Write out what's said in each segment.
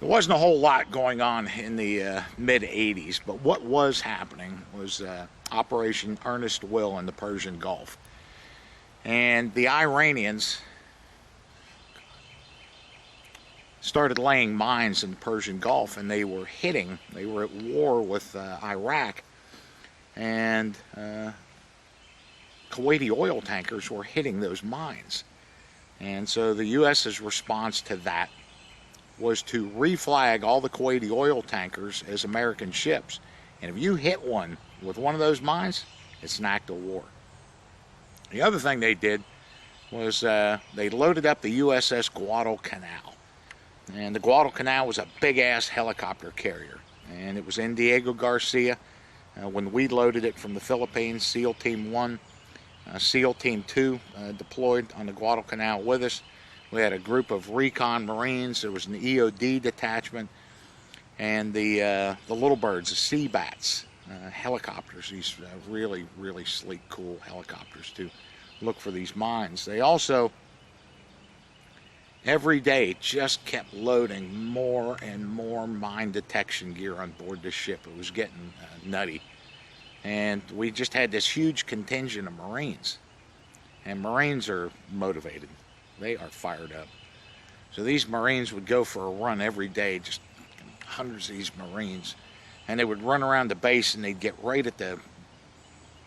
There wasn't a whole lot going on in the mid-'80s, but what was happening was Operation Earnest Will in the Persian Gulf. And the Iranians started laying mines in the Persian Gulf, and they were at war with Iraq, and Kuwaiti oil tankers were hitting those mines. And so the U.S.'s response to that was to reflag all the Kuwaiti oil tankers as American ships. And if you hit one with one of those mines, it's an act of war. The other thing they did was they loaded up the USS Guadalcanal. And the Guadalcanal was a big-ass helicopter carrier. And it was in Diego Garcia. When we loaded it from the Philippines, SEAL Team 1, SEAL Team 2 deployed on the Guadalcanal with us. We had a group of recon Marines. There was an EOD detachment, and the little birds, the sea bats, helicopters. These really, really sleek, cool helicopters to look for these mines. They also, every day, just kept loading more and more mine detection gear on board the ship. It was getting nutty, and we just had this huge contingent of Marines, and Marines are motivated. They are fired up. So these Marines would go for a run every day, just hundreds of these Marines. And they would run around the base, and they'd get right at the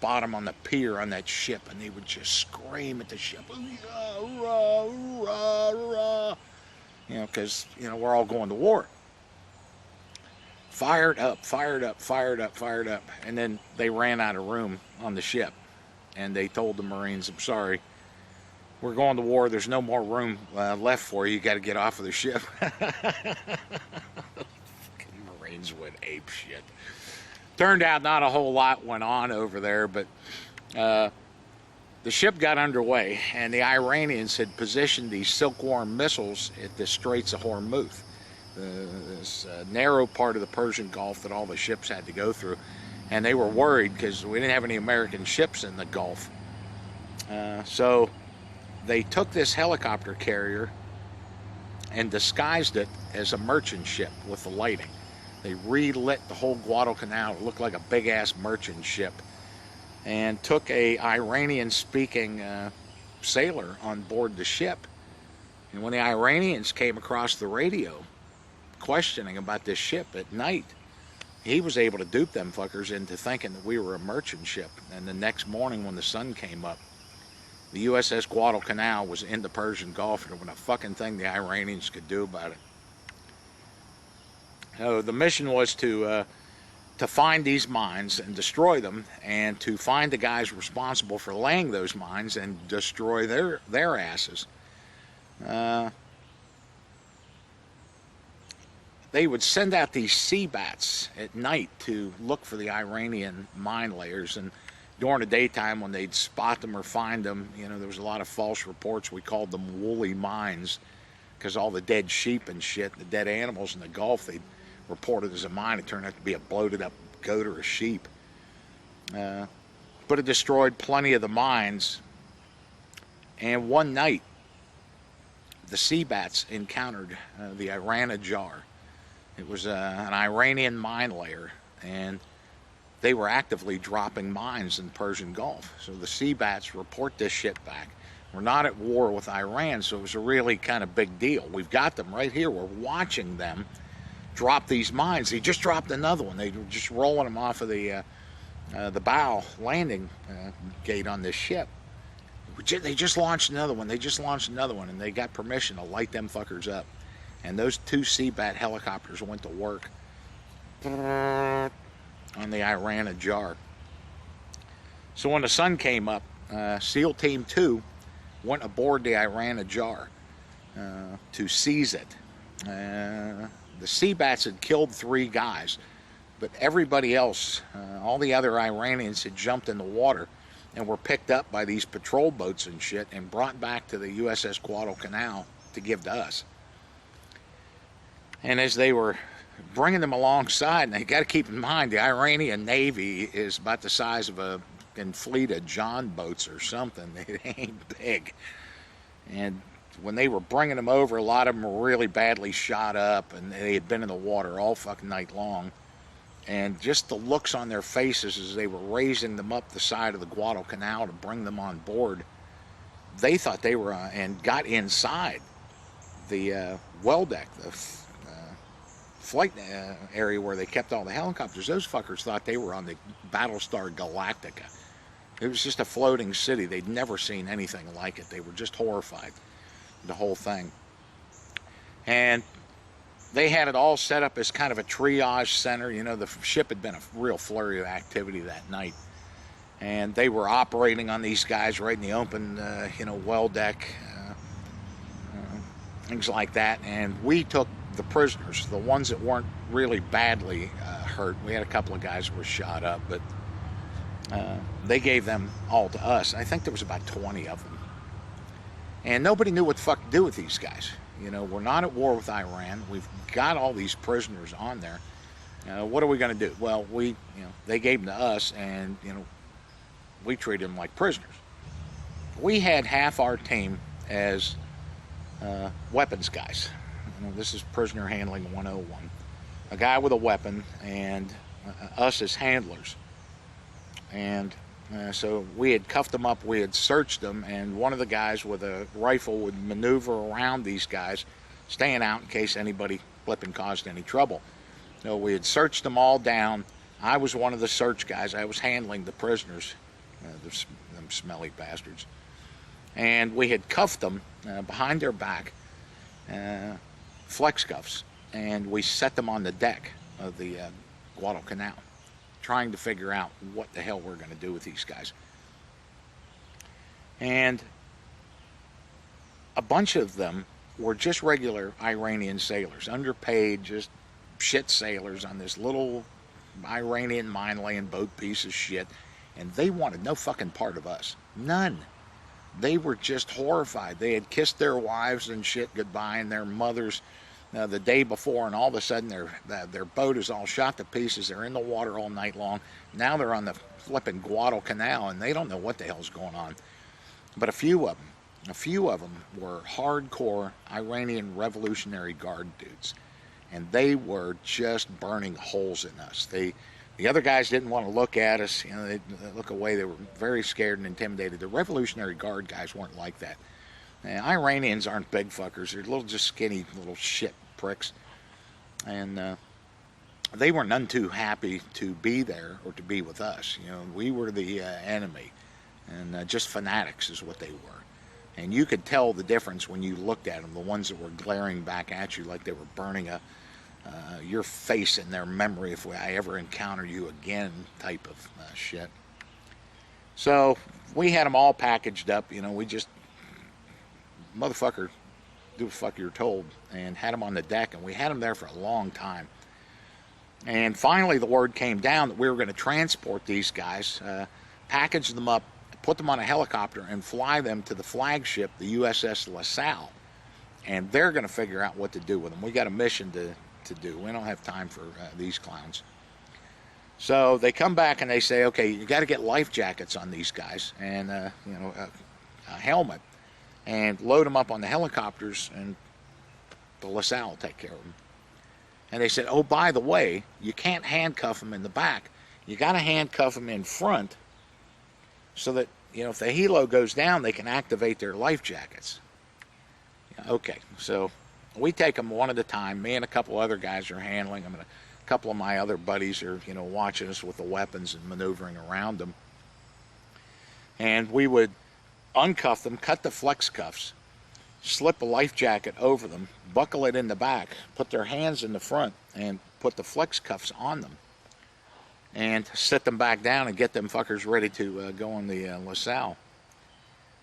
bottom on the pier on that ship, and they would just scream at the ship. Rah, rah, rah. You know, because, you know, we're all going to war. Fired up, fired up, fired up, fired up. And then they ran out of room on the ship. And they told the Marines, I'm sorry, we're going to war. There's no more room left for you. You got to get off of the ship. Marines went ape shit. Turned out not a whole lot went on over there, but the ship got underway, and the Iranians had positioned these silkworm missiles at the Straits of Hormuz, this narrow part of the Persian Gulf that all the ships had to go through. And they were worried because we didn't have any American ships in the Gulf. So they took this helicopter carrier and disguised it as a merchant ship with the lighting. They relit the whole Guadalcanal. It looked like a big-ass merchant ship, and took a Iranian-speaking sailor on board the ship. And when the Iranians came across the radio questioning about this ship at night, he was able to dupe them fuckers into thinking that we were a merchant ship. And the next morning when the sun came up, the USS Guadalcanal was in the Persian Gulf, and there wasn't a fucking thing the Iranians could do about it. So the mission was to find these mines and destroy them, and to find the guys responsible for laying those mines and destroy their asses. They would send out these sea bats at night to look for the Iranian mine layers, and during the daytime when they'd spot them or find them, you know, there was a lot of false reports. We called them woolly mines because all the dead sheep and shit, the dead animals in the Gulf, they'd reported as a mine. It turned out to be a bloated up goat or a sheep. But it destroyed plenty of the mines. And one night, the sea bats encountered the Iranian jar. It was an Iranian mine layer, and they were actively dropping mines in the Persian Gulf. So the sea bats report this shit back. We're not at war with Iran, so it was a really kind of big deal. We've got them right here. We're watching them drop these mines. They just dropped another one. They were just rolling them off of the bow landing gate on this ship. They just launched another one. They just launched another one, and they got permission to light them fuckers up. And those two Seabat helicopters went to work on the Iranian jar. So when the sun came up, SEAL Team 2 went aboard the Iranian jar to seize it. The Seabats had killed 3 guys, but everybody else, all the other Iranians, had jumped in the water and were picked up by these patrol boats and shit and brought back to the USS Guadalcanal to give to us. And as they were bringing them alongside, and you got to keep in mind, the Iranian Navy is about the size of a fleet of John boats or something. It ain't big. And when they were bringing them over, a lot of them were really badly shot up, and they had been in the water all fucking night long. And just the looks on their faces as they were raising them up the side of the Guadalcanal to bring them on board, they thought they were, and got inside the well deck, the flight area where they kept all the helicopters. Those fuckers thought they were on the Battlestar Galactica. It was just a floating city. They'd never seen anything like it. They were just horrified, the whole thing. And they had it all set up as kind of a triage center. You know, the ship had been a real flurry of activity that night. And they were operating on these guys right in the open, well deck, things like that. And we took the prisoners, the ones that weren't really badly hurt. We had a couple of guys that were shot up, but they gave them all to us. I think there was about 20 of them. And nobody knew what the fuck to do with these guys. You know, we're not at war with Iran. We've got all these prisoners on there. What are we going to do? Well, they gave them to us, and, we treated them like prisoners. We had half our team as weapons guys. This is prisoner handling 101. A guy with a weapon, and us as handlers. And so we had cuffed them up, we had searched them, and one of the guys with a rifle would maneuver around these guys, staying out in case anybody flipping caused any trouble. So we had searched them all down. I was one of the search guys. I was handling the prisoners, them smelly bastards. And we had cuffed them behind their back, flex cuffs, and we set them on the deck of the Guadalcanal, trying to figure out what the hell we're going to do with these guys. And a bunch of them were just regular Iranian sailors, underpaid, just shit sailors on this little Iranian mine-laying boat piece of shit, and they wanted no fucking part of us. None. They were just horrified. They had kissed their wives and shit goodbye, and their mothers the day before, and all of a sudden their boat is all shot to pieces. They're in the water all night long. Now they're on the flipping Guadalcanal, and they don't know what the hell's going on. But a few of them were hardcore Iranian Revolutionary Guard dudes, and they were just burning holes in us. The other guys didn't want to look at us. They'd look away. They were very scared and intimidated. The Revolutionary Guard guys weren't like that. Iranians aren't big fuckers. They're little, just skinny little shit pricks. And they were none too happy to be there or to be with us. We were the enemy. And just fanatics is what they were. And you could tell the difference when you looked at them, the ones that were glaring back at you like they were burning your face in their memory if I ever encounter you again type of shit. So we had them all packaged up. We just, motherfucker, do what the fuck you're told, and had them on the deck, and we had them there for a long time. And finally the word came down that we were going to transport these guys, package them up, put them on a helicopter, and fly them to the flagship, the USS LaSalle. And they're going to figure out what to do with them. We got a mission to do. We don't have time for these clowns. So they come back and they say, okay, you got to get life jackets on these guys, and a helmet, and load them up on the helicopters, and the LaSalle will take care of them. And they said, oh, by the way, you can't handcuff them in the back. You got to handcuff them in front so that, if the helo goes down, they can activate their life jackets. Okay, so we take them one at a time. Me and a couple other guys are handling them, and a couple of my other buddies are, watching us with the weapons and maneuvering around them. And we would uncuff them, cut the flex cuffs, slip a life jacket over them, buckle it in the back, put their hands in the front, and put the flex cuffs on them, and sit them back down and get them fuckers ready to go on the LaSalle.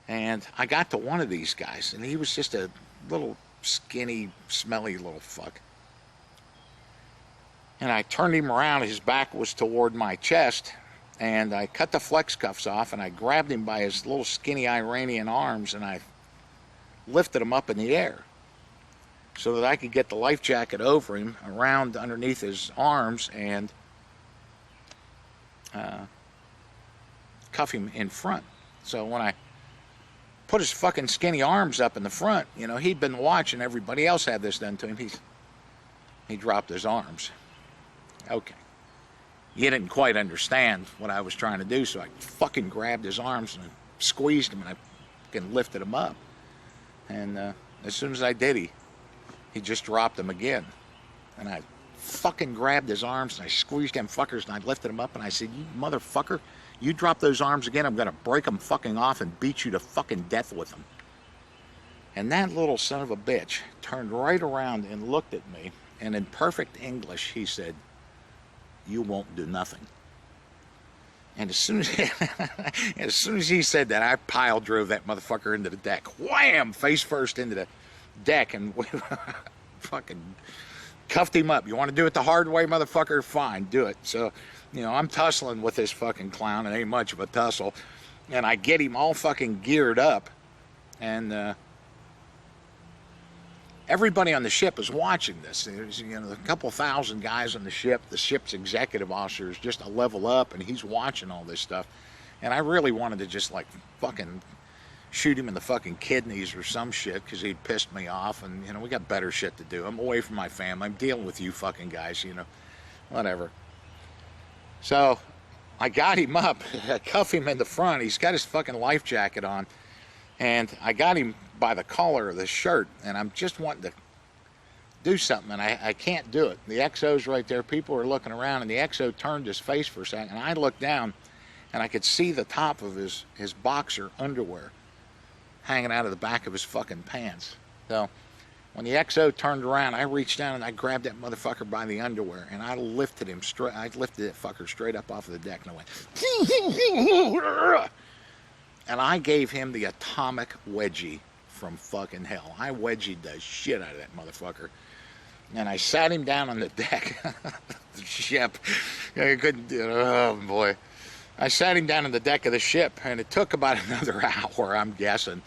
And I got to one of these guys, and he was just a little skinny, smelly little fuck. And I turned him around, his back was toward my chest, and I cut the flex cuffs off, and I grabbed him by his little skinny Iranian arms, and I lifted him up in the air so that I could get the life jacket over him, around underneath his arms, and cuff him in front. So when I put his fucking skinny arms up in the front. You know, he'd been watching everybody else have this done to him. He dropped his arms. Okay. You didn't quite understand what I was trying to do, so I fucking grabbed his arms and squeezed him, and I fucking lifted him up. And as soon as I did, he just dropped him again. And I fucking grabbed his arms, and I squeezed them fuckers, and I lifted him up, and I said, you motherfucker, you drop those arms again, I'm going to break them fucking off and beat you to fucking death with them. And that little son of a bitch turned right around and looked at me, and in perfect English, he said, you won't do nothing. And as soon as he said that, I pile drove that motherfucker into the deck. Wham! Face first into the deck, and fucking cuffed him up. You want to do it the hard way, motherfucker? Fine, do it. So, you know, I'm tussling with this fucking clown. It ain't much of a tussle. And I get him all fucking geared up. And everybody on the ship is watching this. There's, you know, a couple thousand guys on the ship. The ship's executive officer is just a level up, and he's watching all this stuff. And I really wanted to just, like, fucking shoot him in the fucking kidneys or some shit, because he'd pissed me off. And, you know, we got better shit to do. I'm away from my family. I'm dealing with you fucking guys, you know, whatever. So I got him up. I cuff him in the front. He's got his fucking life jacket on. And I got him by the collar of the shirt, and I'm just wanting to do something, and I can't do it. The XO's right there. People are looking around, and the XO turned his face for a second, and I looked down, and I could see the top of his boxer underwear hanging out of the back of his fucking pants. So when the XO turned around, I reached down and I grabbed that motherfucker by the underwear, and I lifted him straight. I lifted that fucker straight up off of the deck, and I went, and I gave him the atomic wedgie from fucking hell. I wedgied the shit out of that motherfucker, and I sat him down on the deck. The ship. I couldn't. Oh boy. I sat him down on the deck of the ship, and it took about another hour, I'm guessing,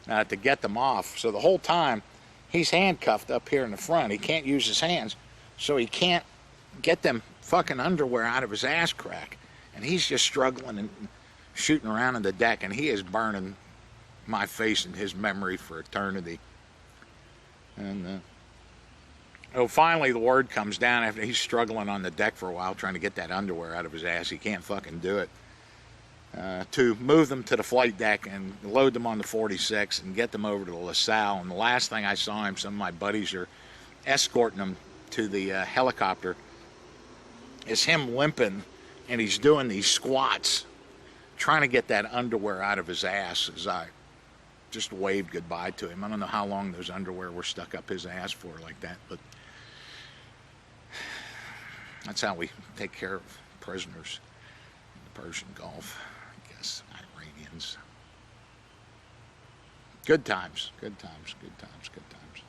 to get them off. So the whole time, he's handcuffed up here in the front. He can't use his hands, so he can't get them fucking underwear out of his ass crack. And he's just struggling and shooting around on the deck, and he is burning my face in his memory for eternity. And finally the word comes down after he's struggling on the deck for a while trying to get that underwear out of his ass. He can't fucking do it. To move them to the flight deck and load them on the 46 and get them over to LaSalle. And the last thing I saw him, some of my buddies are escorting him to the helicopter, is him limping, and he's doing these squats trying to get that underwear out of his ass as I just waved goodbye to him. I don't know how long those underwear were stuck up his ass for like that, but that's how we take care of prisoners in the Persian Gulf, I guess, Iranians. Good times, good times, good times, good times.